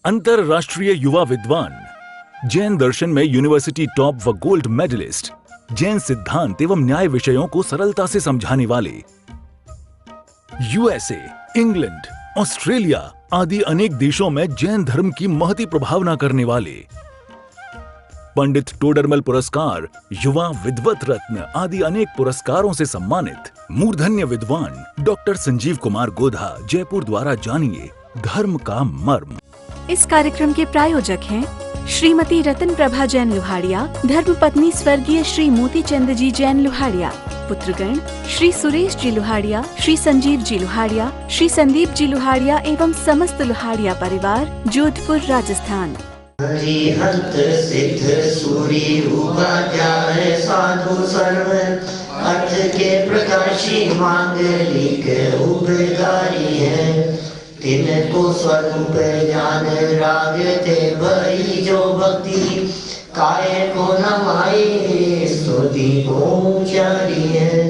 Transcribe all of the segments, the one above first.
अंतरराष्ट्रीय युवा विद्वान, जैन दर्शन में यूनिवर्सिटी टॉप व गोल्ड मेडलिस्ट, जैन सिद्धांत एवं न्याय विषयों को सरलता से समझाने वाले, यूएसए, इंग्लैंड, ऑस्ट्रेलिया आदि अनेक देशों में जैन धर्म की महती प्रभावना करने वाले, पंडित टोडरमल पुरस्कार, युवा विद्वत रत्न आदि अनेक पुरस्कारों से सम्मानित मूर्धन्य विद्वान डॉक्टर संजीव कुमार गोधा, जयपुर द्वारा जानिए धर्म का मर्म। इस कार्यक्रम के प्रायोजक हैं श्रीमती रतन प्रभा जैन लुहाड़िया, धर्मपत्नी स्वर्गीय श्री मोती चंद जी जैन लुहाड़िया, पुत्रगण श्री सुरेश जी लुहाड़िया, श्री संजीव जी लुहाड़िया, श्री संदीप जी लुहाड़िया एवं समस्त लुहाड़िया परिवार, जोधपुर, राजस्थान। हरिहंत सिद्ध सूरी उपाध्याय साधु सर्व अर्थ के प्रकाशी मांगलिक उपकारी है। तिनको स्वरूप ज्ञान राग थे भई जो भक्ति, काय को नमाई स्तुति को उचारी है।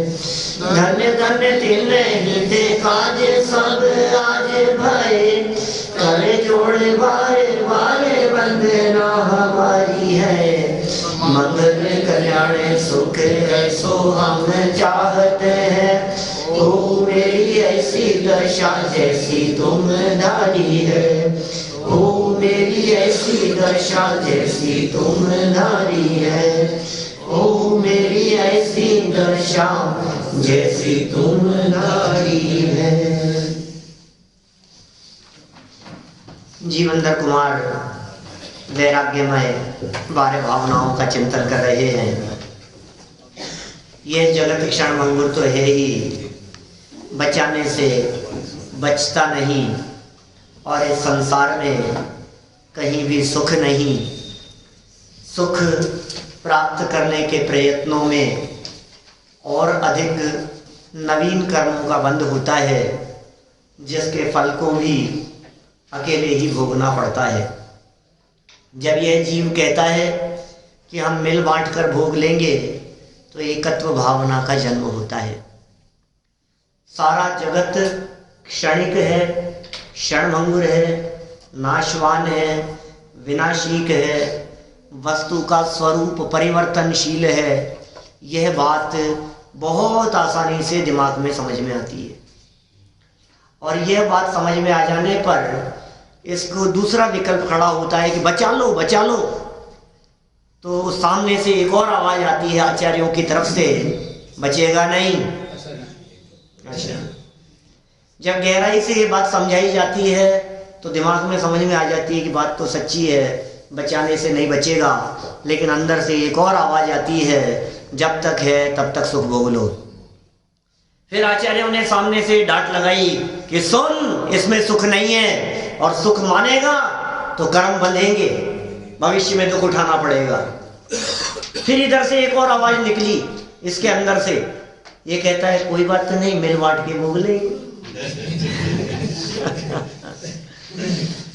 धन्य धन्य तिन ही थे काज सब आज भय, करे जोड़े बारे बारे वंदना हमारी है। मंगल कल्याण सुख ऐसो हम चाहते हैं, ओ मेरी ऐसी दशा जैसी तुम धारी है। ओ मेरी ऐसी दशा जैसी तुम धारी है। ओ मेरी ऐसी दशा जैसी तुम धारी है। जीवनधर कुमार वैराग्यमय बारे भावनाओं का चिंतन कर रहे हैं। यह जगत क्षण भंगुर तो है ही, बचाने से बचता नहीं, और इस संसार में कहीं भी सुख नहीं। सुख प्राप्त करने के प्रयत्नों में और अधिक नवीन कर्मों का बंध होता है, जिसके फल को भी अकेले ही भोगना पड़ता है। जब यह जीव कहता है कि हम मिल बांट कर भोग लेंगे, तो एकत्व भावना का जन्म होता है। सारा जगत क्षणिक है, क्षणभंगुर है, नाशवान है, विनाशीक है, वस्तु का स्वरूप परिवर्तनशील है। यह बात बहुत आसानी से दिमाग में समझ में आती है, और यह बात समझ में आ जाने पर इसको दूसरा विकल्प खड़ा होता है कि बचा लो बचा लो। तो सामने से एक और आवाज आती है आचार्यों की तरफ से, बचेगा नहीं। अच्छा, जब गहराई से ये बात समझाई जाती है तो दिमाग में समझ में आ जाती है कि बात तो सच्ची है, बचाने से नहीं बचेगा। लेकिन अंदर से एक और आवाज आती है, जब तक है तब तक सुख भोग लो। फिर आचार्यों ने सामने से डांट लगाई कि सुन, इसमें सुख नहीं है, और सुख मानेगा तो कर्म बंधेंगे, भविष्य में दुख उठाना पड़ेगा। फिर इधर से एक और आवाज निकली इसके अंदर से, ये कहता है कोई बात तो नहीं, मिल बांट के भोग लेंगे।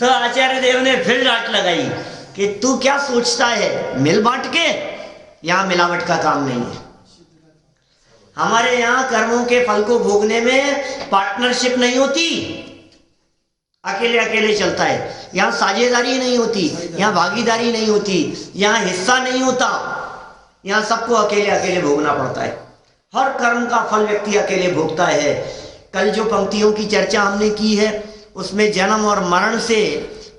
तो आचार्य देव ने फिर डांट लगाई कि तू क्या सोचता है, मिल बांट के? यहां मिलावट का काम नहीं है। हमारे यहाँ कर्मों के फल को भोगने में पार्टनरशिप नहीं होती, अकेले अकेले चलता है। यहाँ साझेदारी नहीं होती, यहाँ भागीदारी नहीं होती, यहाँ हिस्सा नहीं होता। यहाँ सबको अकेले अकेले भोगना पड़ता है। हर कर्म का फल व्यक्ति अकेले भोगता है। कल जो पंक्तियों की चर्चा हमने की है, उसमें जन्म और मरण से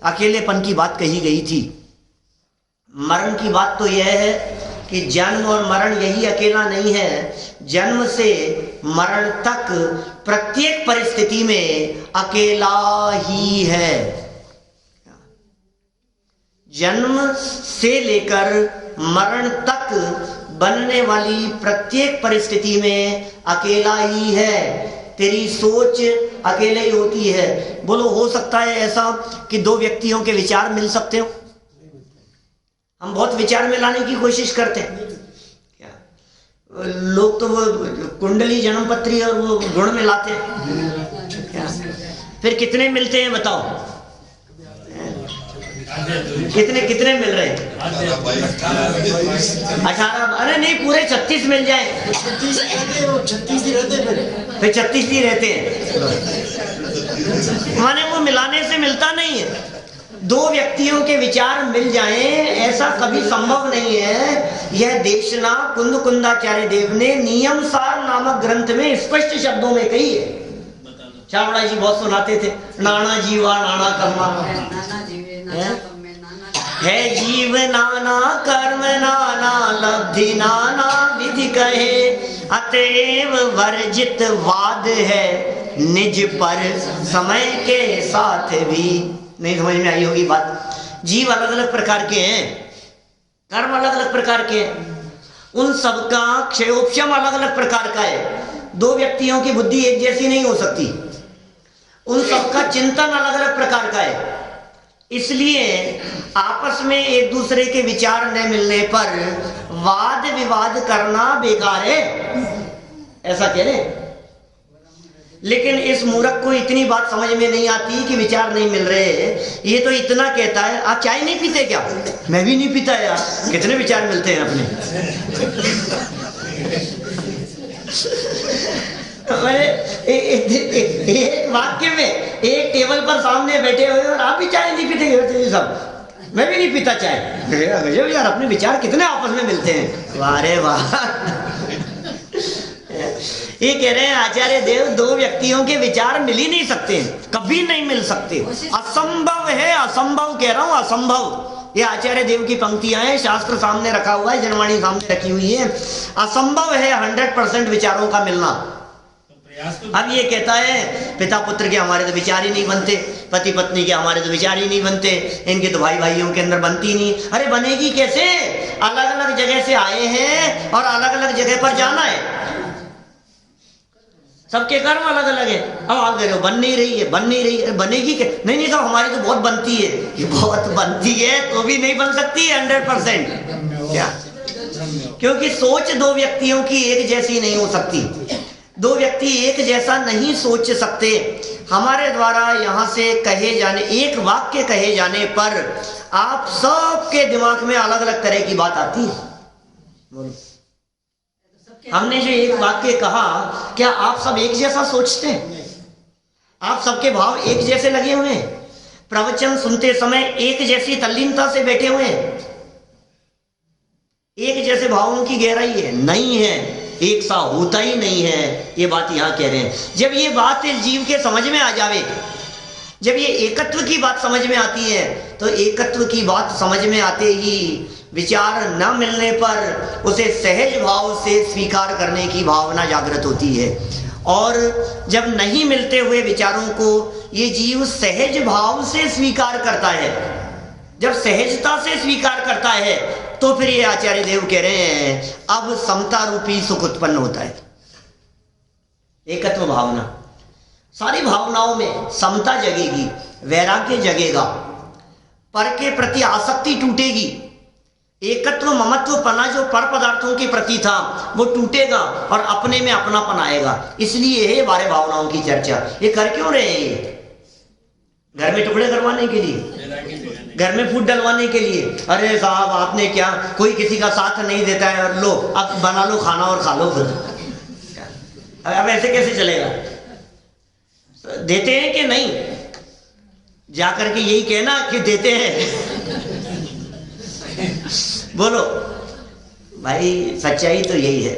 अकेलेपन की बात कही गई थी। मरण की बात तो यह है कि जन्म और मरण यही अकेला नहीं है, जन्म से मरण तक प्रत्येक परिस्थिति में अकेला ही है। जन्म से लेकर मरण तक बनने वाली प्रत्येक परिस्थिति में अकेला ही है। तेरी सोच अकेले ही होती है। बोलो, हो सकता है ऐसा कि दो व्यक्तियों के विचार मिल सकते हो? हम बहुत विचार में लाने की कोशिश करते हैं। क्या लोग तो वो कुंडली जन्म पत्री और वो गुण में लाते हैं। क्या फिर कितने मिलते हैं बताओ? कितने कितने मिल रहे हैं? 18। अरे नहीं, पूरे 36 मिल जाए। 36 ही रहते हैं, फिर 36 ही रहते हैं। माने वो मिलाने से मिलता नहीं है। दो व्यक्तियों के विचार मिल जाएं ऐसा कभी संभव नहीं है। यह देशना कुंद कुंदाचार्य देव ने नियम सार नामक ग्रंथ में स्पष्ट शब्दों में कही है। चावड़ा जी बहुत सुनाते थे, नाना जीवा नाना कर्मा, है जीव नाना कर्म नाना लब्धि नाना विधि कहे, अतएव वर्जित वाद है निज पर समय के साथ भी। नहीं समझ में आई होगी बात। जीव अलग अलग प्रकार के हैं, कर्म अलग अलग प्रकार के हैं, उन सबका क्षयोपशम अलग अलग प्रकार का है। दो व्यक्तियों की बुद्धि एक जैसी नहीं हो सकती, उन सबका चिंतन अलग अलग प्रकार का है। इसलिए आपस में एक दूसरे के विचार न मिलने पर वाद विवाद करना बेकार है, ऐसा कह रहे। लेकिन इस मूर्ख को इतनी बात समझ में नहीं आती कि विचार नहीं मिल रहे। ये तो इतना कहता है, आप चाय नहीं पीते क्या? मैं भी नहीं पीता यार। कितने विचार मिलते हैं अपने। एक वाक्य में एक टेबल पर सामने बैठे हुए और आप भी चाय नहीं पीते सब। मैं भी नहीं पीता चाय। गजब यार, अपने विचार कितने आपस में मिलते हैं। वाह रे वाह। ये कह रहे हैं आचार्य देव दो व्यक्तियों के विचार मिल ही नहीं सकते, कभी नहीं मिल सकते, असंभव है। असंभव कह रहा हूं, असंभव। ये आचार्य देव की पंक्तियां हैं, शास्त्र सामने रखा हुआ है, जनवाणी सामने रखी हुई है। असंभव है 100% विचारों का मिलना। अब ये कहता है पिता पुत्र के हमारे तो विचार ही नहीं बनते, पति पत्नी के हमारे तो विचार ही नहीं बनते, इनके तो भाई भाइयों के अंदर बनती नहीं। अरे बनेगी कैसे? अलग अलग जगह से आए हैं और अलग अलग जगह पर जाना है। सबके कर्म अलग अलग है। अब आप कह रहे हो बन नहीं रही है, बन नहीं रही है, बनेगी क्या? नहीं नहीं साहब, हमारी तो बहुत बनती है। ये बहुत बनती है तो भी नहीं बन सकती है 100%। क्या? क्योंकि सोच दो व्यक्तियों की एक जैसी नहीं हो सकती। दो व्यक्ति एक जैसा नहीं सोच सकते। हमारे द्वारा यहाँ से कहे जाने, एक वाक्य कहे जाने पर आप सबके दिमाग में अलग अलग तरह की बात आती है। बोलो, हमने जो एक वाक्य कहा, क्या आप सब एक जैसा सोचते हैं? आप सबके भाव एक जैसे लगे हुए हैं? प्रवचन सुनते समय एक जैसी तल्लीनता से बैठे हुए हैं? एक जैसे भावों की गहराई है? नहीं है, एक सा होता ही नहीं है। ये बात यहां कह रहे हैं। जब ये बात इस जीव के समझ में आ जावे, जब ये एकत्व की बात समझ में आती है, तो एकत्व की बात समझ में आते ही विचार न मिलने पर उसे सहज भाव से स्वीकार करने की भावना जागृत होती है। और जब नहीं मिलते हुए विचारों को ये जीव सहज भाव से स्वीकार करता है, जब सहजता से स्वीकार करता है, तो फिर ये आचार्य देव कह रहे हैं अब समता रूपी सुख उत्पन्न होता है। एकत्व भावना, सारी भावनाओं में समता जगेगी, वैराग्य जगेगा, पर के प्रति आसक्ति टूटेगी, एकत्व ममत्व पना जो पर पदार्थों के प्रति था वो टूटेगा और अपने में अपनापन आएगा। इसलिए है 12 भावनाओं की चर्चा। ये कर क्यों रहे हैं? ये घर में टुकड़े करवाने के लिए, घर में फूट डलवाने के लिए। अरे साहब आपने क्या, कोई किसी का साथ नहीं देता है और लो अब बना लो खाना और खा लो। अब ऐसे कैसे चलेगा? देते हैं कि नहीं? जाकर के यही कहना कि देते हैं। बोलो भाई, सच्चाई तो यही है।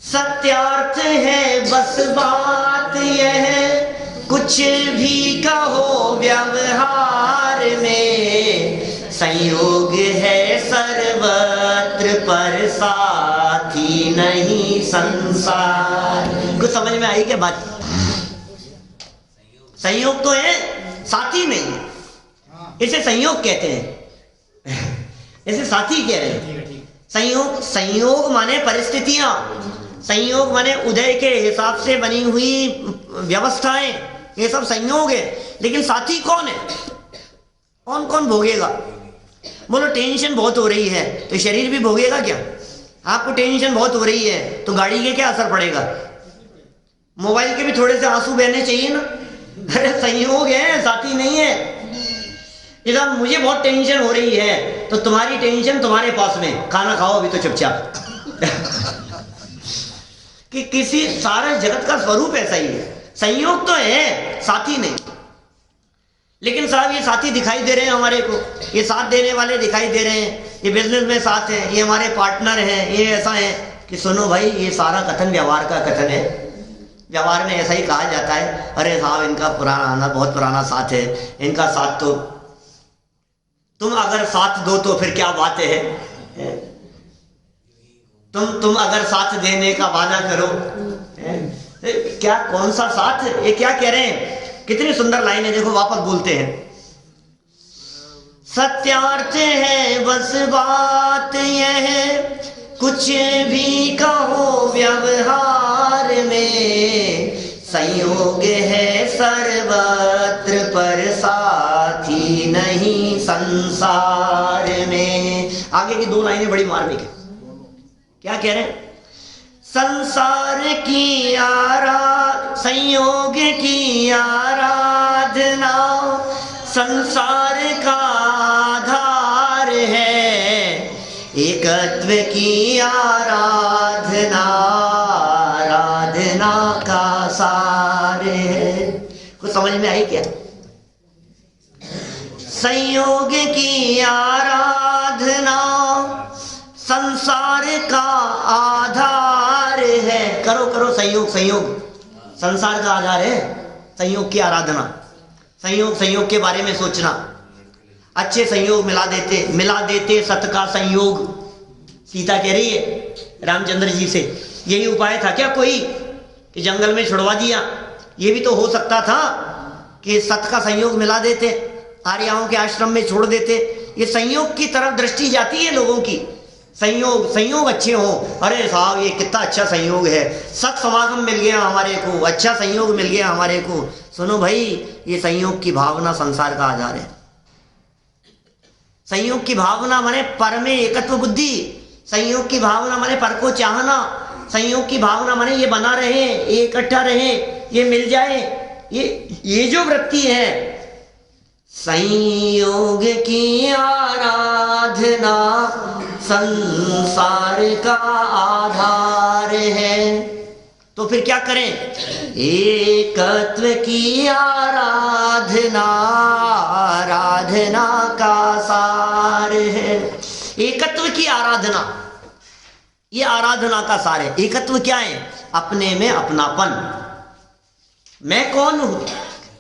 सत्यार्थ है बस बात यह, कुछ भी कहो व्यवहार में, संयोग है सर्वत्र पर साथी नहीं संसार। कुछ समझ में आई क्या बात? संयोग तो है, साथी नहीं है। इसे संयोग कहते हैं, इसे साथी कह रहे हैं। संयोग, संयोग माने परिस्थितियां, संयोग माने उदय के हिसाब से बनी हुई व्यवस्थाएं, ये सब संयोग है। लेकिन साथी कौन है? कौन कौन भोगेगा? बोलो टेंशन बहुत हो रही है तो शरीर भी भोगेगा क्या? आपको टेंशन बहुत हो रही है तो गाड़ी के क्या असर पड़ेगा? मोबाइल के भी थोड़े से आंसू बहने चाहिए ना। अरे संयोग है, साथी नहीं है। इधर मुझे बहुत टेंशन हो रही है तो तुम्हारी टेंशन तुम्हारे पास में, खाना खाओ अभी तो चुपचाप। कि किसी सारे जगत का स्वरूप ऐसा ही है। संयोग तो है, साथी नहीं। लेकिन साहब ये साथी दिखाई दे रहे हैं हमारे को, ये साथ देने वाले दिखाई दे रहे हैं, ये बिजनेस में साथ हैं, ये हमारे पार्टनर हैं, ये ऐसा है कि सुनो भाई, ये सारा कथन व्यवहार का कथन है। व्यवहार में ऐसा ही कहा जाता है, अरे साहब इनका पुराना बहुत पुराना साथ है, इनका साथ तो तुम अगर साथ दो तो फिर क्या बात है, तुम अगर साथ देने का वादा करो, क्या कौन सा साथ, ये क्या कह रहे हैं। कितनी सुंदर लाइन है, देखो वापस बोलते हैं। सत्यार्थ है बस बात यह है, कुछ भी कहो व्यवहार में, संयोग है सर्वत्र पर साथी नहीं संसार में। आगे की दो लाइनें बड़ी मार्मिक है, क्या कह रहे हैं। संसार की संयोग की आराधना संसार का आधार है, एकत्व की आराधना आराधना का सार है। कुछ समझ में आई क्या। संयोग की आराधना संसार का आधार है। करो करो संयोग, संयोग संसार का आधार है। संयोग की आराधना, संयोग के बारे में सोचना। अच्छे संयोग मिला देते सत का संयोग। सीता कह रही है रामचंद्र जी से, यही उपाय था क्या कोई कि जंगल में छुड़वा दिया। ये भी तो हो सकता था कि सत का संयोग मिला देते, आर्याओं के आश्रम में छोड़ देते। ये संयोग की तरफ दृष्टि जाती है लोगों की। संयोग अच्छे हो, अरे साहब ये कितना अच्छा संयोग है, सत समागम मिल गया हमारे को, अच्छा संयोग मिल गया हमारे को। सुनो भाई, ये संयोग की भावना संसार का आधार है। संयोग की भावना माने पर में एकत्व बुद्धि, संयोग की भावना माने पर को चाहना, संयोग की भावना माने ये बना रहे, ये इकट्ठा रहे, ये मिल जाए, ये जो वृत्ति है। संयोग की आराधना संसार का आधार है। तो फिर क्या करें। एकत्व की आराधना आराधना का सार है। एकत्व की आराधना, ये आराधना का सार है। एकत्व क्या है। अपने में अपनापन, मैं कौन हूं,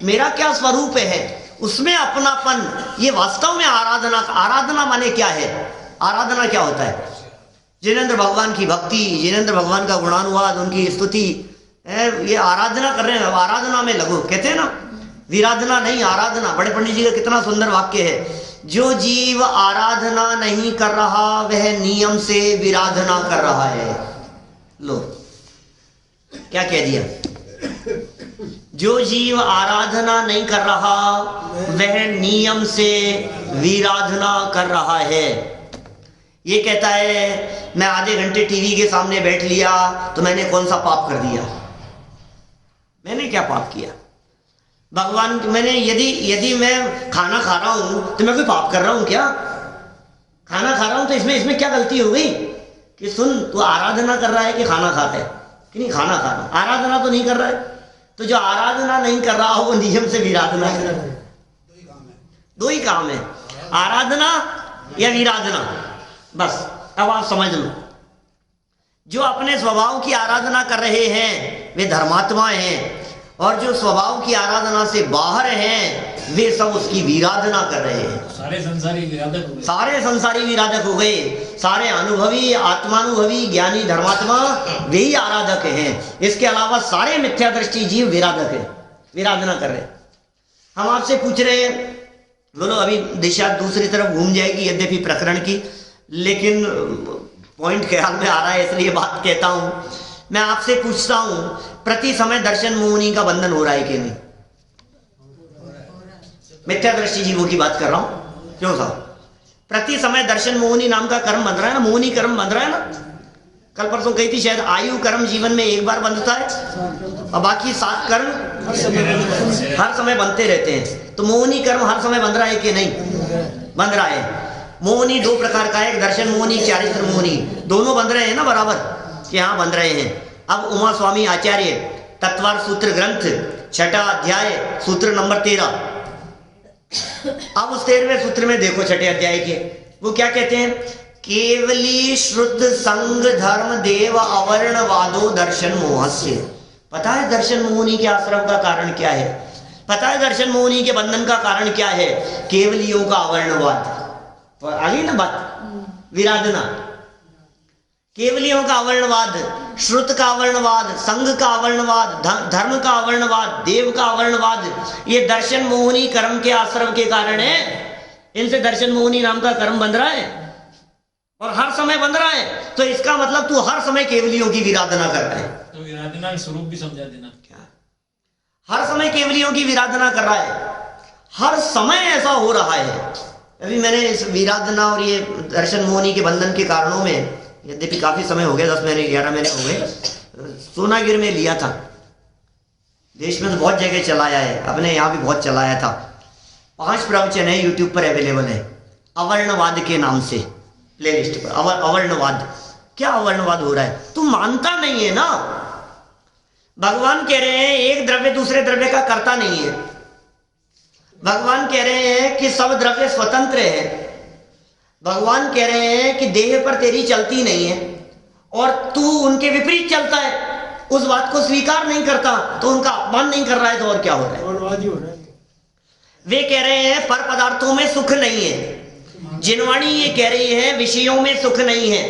मेरा क्या स्वरूप है, उसमें अपनापन, ये वास्तव में आराधना। आराधना माने क्या है, आराधना क्या होता है। जिनेंद्र भगवान की भक्ति, जिनेंद्र भगवान का गुणानुवाद, उनकी स्तुति, ये आराधना कर रहे हैं। आराधना में लगो, कहते हैं ना, विराधना नहीं आराधना। बड़े पंडित जी का कितना सुंदर वाक्य है। जो जीव आराधना नहीं कर रहा वह नियम से विराधना कर रहा है। लो क्या कह दिया। जो जीव आराधना नहीं कर रहा वह नियम से विराधना कर रहा है। ये कहता है मैं आधे घंटे टीवी के सामने बैठ लिया तो मैंने कौन सा पाप कर दिया। मैंने क्या पाप किया। भगवान, मैंने यदि मैं खाना खा रहा हूं तो मैं कोई पाप कर रहा हूं क्या। खाना खा रहा हूं तो इसमें क्या गलती हो गई कि सुन, तू आराधना कर रहा है कि खाना खाता है कि नहीं। खाना खा रहा, आराधना तो नहीं कर रहा है। तो जो आराधना नहीं कर रहा हो वो नियम से विराधना कर रहा है। दो ही काम है, आराधना या विराधना। बस अब आप समझ लो। जो अपने स्वभाव की आराधना कर रहे हैं वे धर्मात्मा हैं, और जो स्वभाव की आराधना से बाहर हैं वे सब उसकी विराधना कर रहे हैं। सारे संसारी विराधक हो गए। सारे संसारी विराधक हो गए। सारे अनुभवी, आत्मानुभवी, ज्ञानी धर्मात्मा वे ही आराधक हैं। इसके अलावा सारे मिथ्या दृष्टि जीव विराधक है, विराधना कर रहे हैं। हम आपसे पूछ रहे हैं, बोलो अभी दिशा दूसरी तरफ घूम जाएगी यद्यपि प्रकरण की, लेकिन पॉइंट ख्याल में आ रहा है इसलिए बात कहता हूं। मैं आपसे पूछता हूं, प्रति समय दर्शन मोहनी का बंधन हो रहा है कि नहीं। मिथ्या दृष्टि जीवों की बात कर रहा हूं। क्यों साहब, प्रति समय दर्शन मोहनी नाम का कर्म बंध रहा है ना, मोहनी कर्म बंध रहा है ना। कल परसों कही थी शायद, आयु कर्म जीवन में एक बार बंधता है और बाकी 7 कर्म हर समय बनते रहते हैं। तो मोहनी कर्म हर समय बंध रहा है कि नहीं, बंध रहा है। मोहनी 2 प्रकार का है, एक दर्शन मोहनी, चारित्र मोहनी। दोनों बंध रहे हैं ना बराबर कि हाँ बंध रहे हैं। अब उमा स्वामी आचार्य तत्वार सूत्र ग्रंथ 6वां अध्याय सूत्र नंबर 13 अब उस 13वें सूत्र में देखो, छठे अध्याय के, वो क्या कहते हैं? केवली श्रुद्ध संग धर्म देव अवर्णवादो दर्शन मोहस्य। पता है दर्शन मोहनी के आश्रम का कारण क्या है? पता है दर्शन मोहनी के बंधन का कारण क्या है? केवलियों का अवर्णवाद। तो आ गई ना बात, विराधना। केवलियों का अवर्णवाद, श्रुत का अवर्णवाद, संघ का अवर्णवाद, धर्म का अवर्णवाद, देव का अवर्णवाद, ये दर्शन मोहनी कर्म के आश्रम के कारण है। इनसे दर्शन मोहनी नाम का कर्म बंध रहा है और हर समय बंध रहा है। तो इसका मतलब तू हर समय केवलियों की विराधना कर रहा है। तो विराधना का स्वरूप भी समझा देना। क्या हर समय केवलियों की विराधना कर रहा है? हर समय ऐसा हो रहा है। अभी मैंने इस विराधना और ये दर्शन मोहनी के बंधन के कारणों में, यद्यपि काफी समय हो गया, 10 महीने 11 महीने हो गए, सोनागिर में लिया था। देश में तो बहुत जगह चलाया है, अपने यहाँ भी बहुत चलाया था। 5 प्रवचन है, यूट्यूब पर अवेलेबल है, अवर्णवाद के नाम से, प्लेलिस्ट पर। अवर्णवाद, क्या अवर्णवाद हो रहा है? तू मानता नहीं है ना। भगवान कह रहे हैं एक द्रव्य दूसरे द्रव्य का कर्ता नहीं है। भगवान कह रहे हैं कि सब द्रव्य स्वतंत्र है। भगवान कह रहे हैं कि देह पर तेरी चलती नहीं है और तू उनके विपरीत चलता है, उस बात को स्वीकार नहीं करता, तो उनका अपमान नहीं कर रहा है, तो और क्या हो रहा है? वे कह रहे हैं पर पदार्थों में सुख नहीं है। जिनवाणी ये कह रही है विषयों में सुख नहीं है,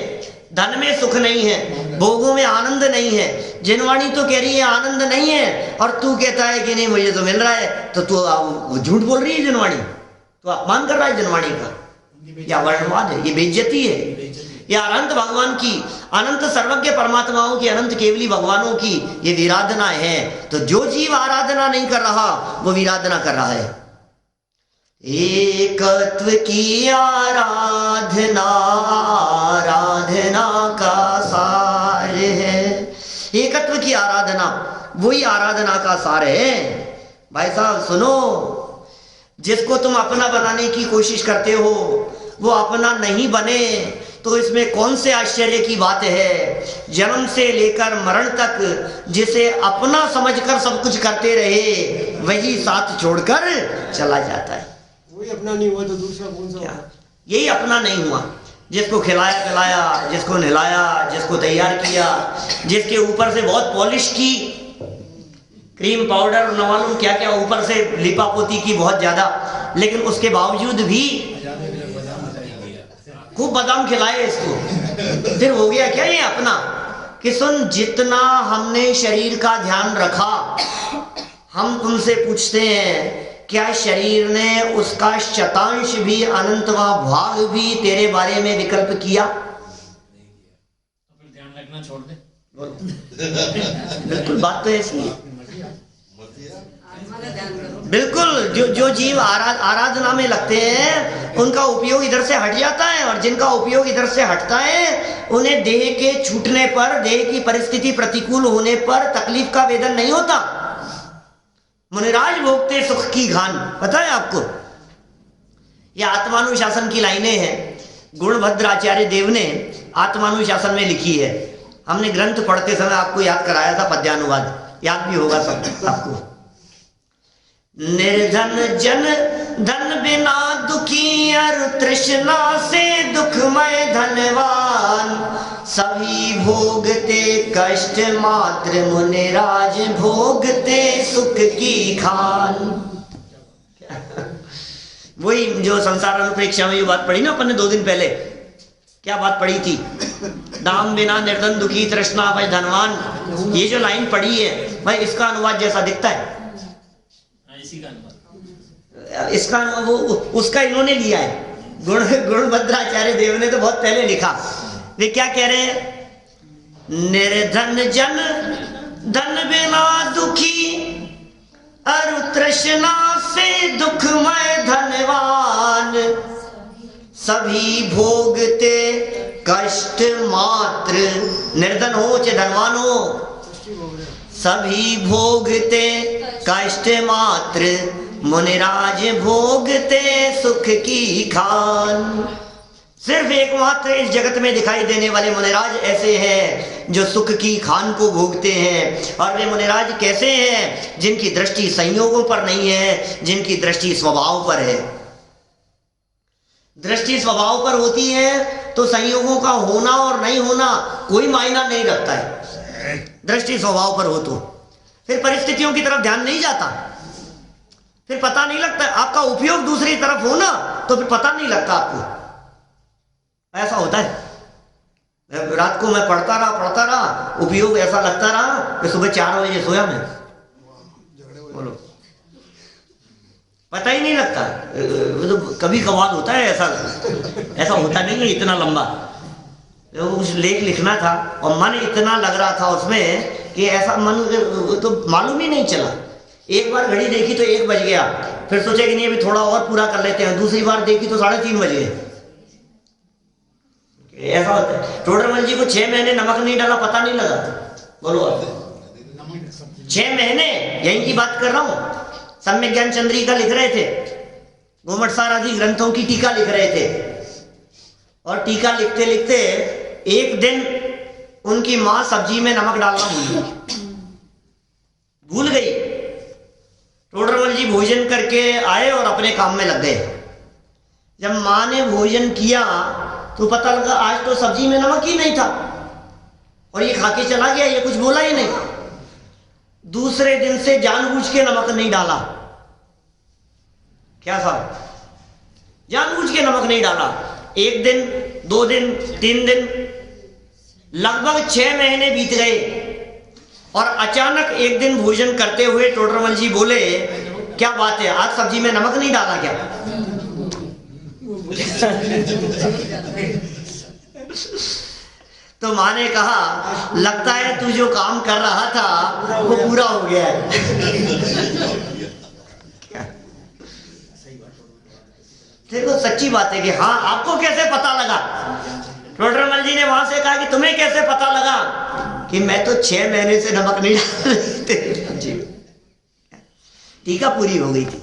धन में सुख नहीं है, भोगों में आनंद नहीं है। जिनवाणी तो कह रही है आनंद नहीं है और तू कहता है कि नहीं मुझे तो मिल रहा है, तो तू झूठ बोल रही है। जिनवाणी तो अपमान कर रहा है जिनवाणी का। या वर्णवाद है, ये बेइज्जती है। ये अनंत भगवान की, अनंत सर्वज्ञ परमात्माओं की, अनंत केवली भगवानों की ये विराधना है। तो जो जीव आराधना नहीं कर रहा वो विराधना कर रहा है। एकत्व की आराधना, आराधना का सार है। एकत्व की आराधना वही आराधना का सार है। भाई साहब सुनो, जिसको तुम अपना बनाने की कोशिश करते हो वो अपना नहीं बने तो इसमें कौन से आश्चर्य की बात है? जन्म से लेकर मरण तक जिसे अपना समझकर सब कुछ करते रहे वही साथ छोड़कर चला जाता है। वही अपना नहीं हुआ तो दूसरा कौन सा? यही अपना नहीं हुआ। जिसको खिलाया पिलाया, जिसको नहलाया, जिसको तैयार किया, जिसके ऊपर से बहुत पॉलिश की, क्रीम पाउडर न मालूम क्या क्या ऊपर से लिपापोती की बहुत ज्यादा, लेकिन उसके बावजूद भी खूब बादाम खिलाए इसको, फिर हो गया क्या ये अपना? कि सुन, जितना हमने शरीर का ध्यान रखा, हम तुमसे पूछते हैं क्या शरीर ने उसका शतांश भी, अनंतवा भाग भी तेरे बारे में विकल्प किया? तो ध्यान रखना छोड़ दे। बिल्कुल बात तो ऐसी है। बिल्कुल, जो जीव आराधना में लगते हैं उनका उपयोग इधर से हट जाता है, और जिनका उपयोग इधर से हटता है उन्हें देह के छूटने पर, देह की परिस्थिति प्रतिकूल होने पर तकलीफ का वेदन नहीं होता। मुनिराज भोगते सुख की घान, पता है आपको? ये आत्मानुशासन की लाइनें हैं, गुणभद्र आचार्य देव ने आत्मानुशासन में लिखी है। हमने ग्रंथ पढ़ते समय आपको याद कराया था पद्यानुवाद, याद भी होगा सब आपको। निर्धन जन धन बिना दुखी, अरु तृष्णा से दुखमय धनवान, सभी भोगते कष्ट मात्र, मुनिराज भोगते सुख की खान। वही जो संसार अनुप्रेक्षा में ये बात पढ़ी ना अपन ने 2 दिन पहले, क्या बात पढ़ी थी? दाम बिना निर्धन दुखी, तृष्णा भय धनवान। ये जो लाइन पढ़ी है भाई, इसका अनुवाद जैसा दिखता है इसी का अनुवाद। इसका वो उसका इन्होंने लिया है। गुणभद्राचार्य देव ने तो बहुत पहले लिखा। वे क्या कह रहे हैं? निर्धन जन धन बिना दुखी, अरु तृष्णा से दुखमय धनवान, सभी भोगते कष्ट मात्र। निर्धन हो चाहे धनवान हो, सभी भोगते कष्ट मात्र, मुनिराज भोगते सुख की खान। सिर्फ एकमात्र इस जगत में दिखाई देने वाले मुनिराज ऐसे हैं जो सुख की खान को भोगते हैं। और वे मुनिराज कैसे हैं? जिनकी दृष्टि संयोगों पर नहीं है, जिनकी दृष्टि स्वभाव पर है। दृष्टि स्वभाव पर होती है तो संयोगों का होना और नहीं होना कोई मायना नहीं रखता है। दृष्टि स्वभाव पर हो तो फिर परिस्थितियों की तरफ ध्यान नहीं जाता, फिर पता नहीं लगता। आपका उपयोग दूसरी तरफ हो ना तो फिर पता नहीं लगता आपको। ऐसा होता है। रात को मैं पढ़ता रहा, उपयोग ऐसा लगता रहा कि सुबह 4 बजे सोया मैं। बोलो, पता ही नहीं लगता। तो कभी कभार होता है ऐसा होता नहीं है इतना लंबा। तो कुछ लेख लिखना था और मन इतना लग रहा था उसमें कि ऐसा मन तो मालूम ही नहीं चला। एक बार घड़ी देखी तो 1 बज गया, फिर सोचा कि नहीं अभी थोड़ा और पूरा कर लेते हैं। दूसरी बार देखी तो 3:30 बज गए। ऐसा होता है। टोडरमल जी को 6 महीने नमक नहीं डाला, पता नहीं लगा। बोलो आप, 6 महीने यहीं की बात कर रहा हूं। सम्यक ज्ञान चंद्रिका लिख रहे थे, गोमटसार आदि ग्रंथों की टीका लिख रहे थे, और टीका लिखते लिखते एक दिन उनकी मां सब्जी में नमक डालना भूल गई। टोडरमल जी भोजन करके आए और अपने काम में लग गए। जब मां ने भोजन किया तो पता लगा आज तो सब्जी में नमक ही नहीं था, और ये खा के चला गया, ये कुछ बोला ही नहीं। दूसरे दिन से जानबूझ के नमक नहीं डाला। क्या साहब, जानबूझ के नमक नहीं डाला। 1 दिन, 2 दिन, 3 दिन, लगभग 6 महीने बीत गए। और अचानक एक दिन भोजन करते हुए टोडरमल जी बोले, क्या बात है, आज सब्जी में नमक नहीं डाला क्या? तो माँ ने कहा, लगता है तू जो काम कर रहा था वो पूरा हो गया है। देखो सच्ची बात है कि हाँ, आपको कैसे पता लगा? टोडरमल जी ने वहां से कहा कि तुम्हें कैसे पता लगा कि मैं तो 6 महीने से नमक नहीं डाल रही थी। टीका पूरी हो गई थी,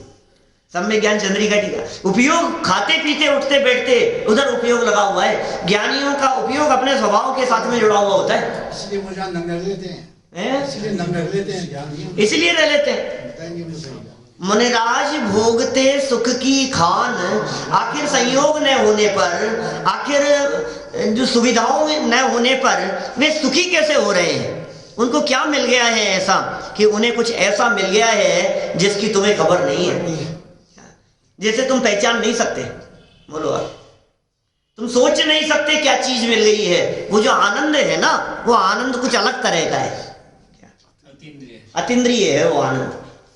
सम्यक ज्ञान चंद्रिका टीका। उपयोग खाते पीते उठते बैठते उधर उपयोग लगा हुआ है। ज्ञानियों का उपयोग अपने स्वभाव के साथ में जुड़ा हुआ होता है। इसलिए मुझे नंगर लेते हैं, इसलिए रह लेते हैं। मुनिराज भोगते सुख की खान, आखिर संयोग न होने पर, आखिर जो सुविधाओं न होने पर वे सुखी कैसे हो रहे हैं? उनको क्या मिल गया है ऐसा कि उन्हें कुछ ऐसा मिल गया है जिसकी तुम्हें खबर नहीं है, जैसे तुम पहचान नहीं सकते। बोलो आप, तुम सोच नहीं सकते क्या चीज मिल गई है। वो जो आनंद है ना, वो आनंद कुछ अलग तरह का है, अतीन्द्रिय है वो आनंद,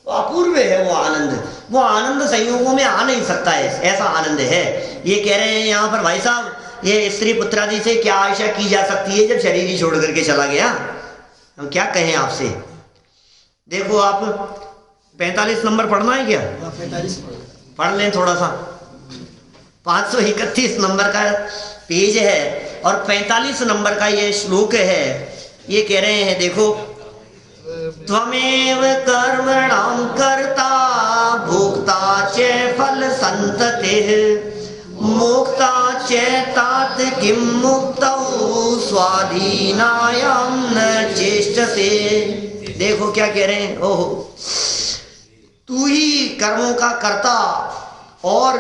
वो अपूर्व है वो आनंद। वो आनंद संयोगों में आ नहीं सकता है, ऐसा आनंद है। ये कह रहे हैं यहाँ पर भाई साहब, ये स्त्री पुत्रादि से क्या आशा की जा सकती है जब शरीर ही छोड़ करके चला गया? हम क्या कहें आपसे। देखो आप 45 नंबर पढ़ना है क्या? 45 पढ़ लें थोड़ा सा। 531 नंबर का पेज है और 45 नंबर का ये श्लोक है। ये कह रहे हैं, देखो, त्वमेव कर्मणां कर्ता भोक्ता च फल संततिः मोक्ता च तात किं मुक्तौ स्वाधीनायां न चेष्टसे। देखो क्या कह रहे हैं, ओहो, तू ही कर्मों का कर्ता और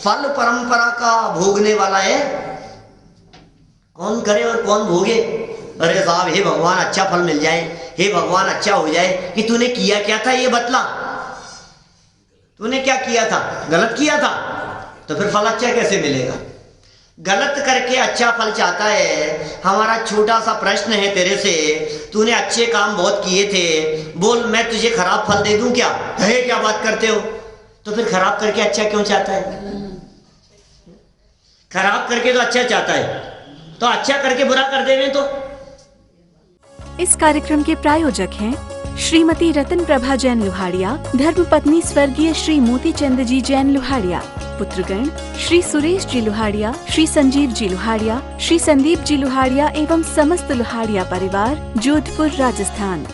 फल परंपरा का भोगने वाला है। कौन करे और कौन भोगे? अरे साहब, हे भगवान अच्छा फल मिल जाए, हे भगवान अच्छा हो जाए। कि तूने किया क्या था ये बतला। तूने क्या किया था? गलत किया था, तो फिर फल अच्छा कैसे मिलेगा? गलत करके अच्छा फल चाहता है। हमारा छोटा सा प्रश्न है तेरे से, तूने अच्छे काम बहुत किए थे, बोल मैं तुझे खराब फल दे दूं क्या? है क्या बात करते हो? तो फिर खराब करके अच्छा क्यों चाहता है? खराब करके तो अच्छा चाहता है, तो अच्छा करके बुरा कर देवे तो। इस कार्यक्रम के प्रायोजक हैं श्रीमती रतन प्रभा जैन लुहाड़िया, धर्मपत्नी स्वर्गीय श्री मोती चंद जी जैन लुहाड़िया, पुत्रगण श्री सुरेश जी लुहाड़िया, श्री संजीव जी लुहाड़िया, श्री संदीप जी लुहाड़िया एवं समस्त लुहाड़िया परिवार, जोधपुर, राजस्थान।